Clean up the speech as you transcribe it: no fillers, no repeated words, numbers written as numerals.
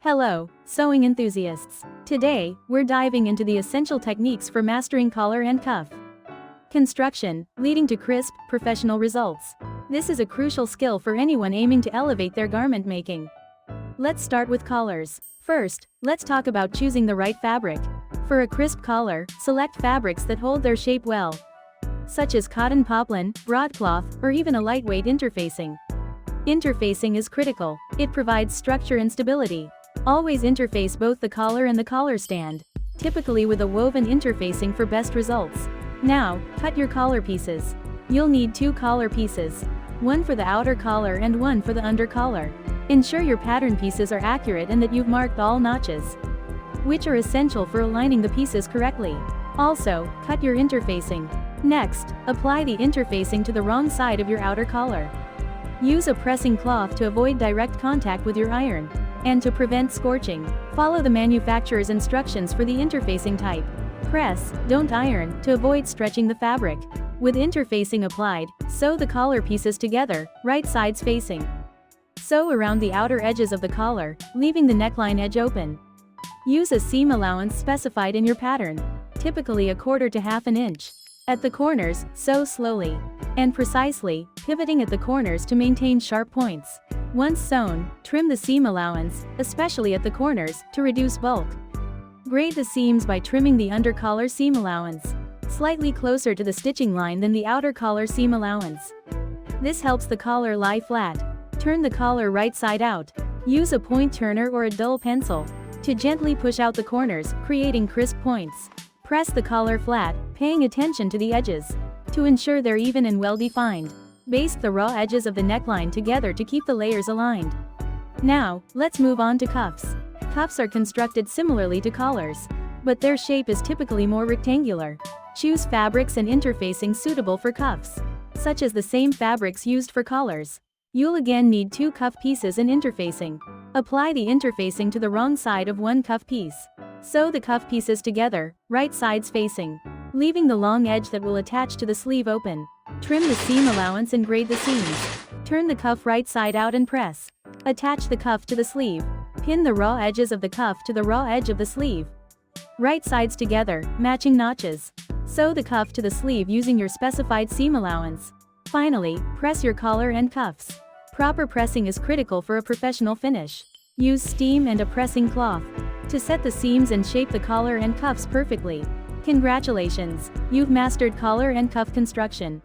Hello, sewing enthusiasts. Today, we're diving into the essential techniques for mastering collar and cuff construction, leading to crisp, professional results. This is a crucial skill for anyone aiming to elevate their garment making. Let's start with collars. First, let's talk about choosing the right fabric. For a crisp collar, select fabrics that hold their shape well, such as cotton poplin, broadcloth, or even a lightweight interfacing. Interfacing is critical. It provides structure and stability. Always interface both the collar and the collar stand, typically with a woven interfacing for best results. Now, cut your collar pieces. You'll need 2 collar pieces, one for the outer collar and one for the under collar. Ensure your pattern pieces are accurate and that you've marked all notches, which are essential for aligning the pieces correctly. Also, cut your interfacing. Next, apply the interfacing to the wrong side of your outer collar. Use a pressing cloth to avoid direct contact with your iron. And to prevent scorching, follow the manufacturer's instructions for the interfacing type. Press, don't iron, to avoid stretching the fabric. With interfacing applied, sew the collar pieces together, right sides facing. Sew around the outer edges of the collar, leaving the neckline edge open. Use a seam allowance specified in your pattern, typically 1/4 to 1/2 inch. At the corners, sew slowly and precisely, pivoting at the corners to maintain sharp points. Once sewn, trim the seam allowance, especially at the corners, to reduce bulk. Grade the seams by trimming the under collar seam allowance slightly closer to the stitching line than the outer collar seam allowance. This helps the collar lie flat. Turn the collar right side out. Use a point turner or a dull pencil to gently push out the corners, creating crisp points. Press the collar flat, paying attention to the edges to ensure they're even and well defined. Baste the raw edges of the neckline together to keep the layers aligned. Now, let's move on to cuffs. Cuffs are constructed similarly to collars, but their shape is typically more rectangular. Choose fabrics and interfacing suitable for cuffs, such as the same fabrics used for collars. You'll again need 2 cuff pieces and interfacing. Apply the interfacing to the wrong side of one cuff piece. Sew the cuff pieces together, right sides facing, leaving the long edge that will attach to the sleeve open. Trim the seam allowance and grade the seams. Turn the cuff right side out and press. Attach the cuff to the sleeve. Pin the raw edges of the cuff to the raw edge of the sleeve. Right sides together, matching notches. Sew the cuff to the sleeve using your specified seam allowance. Finally, press your collar and cuffs. Proper pressing is critical for a professional finish. Use steam and a pressing cloth to set the seams and shape the collar and cuffs perfectly. Congratulations! You've mastered collar and cuff construction.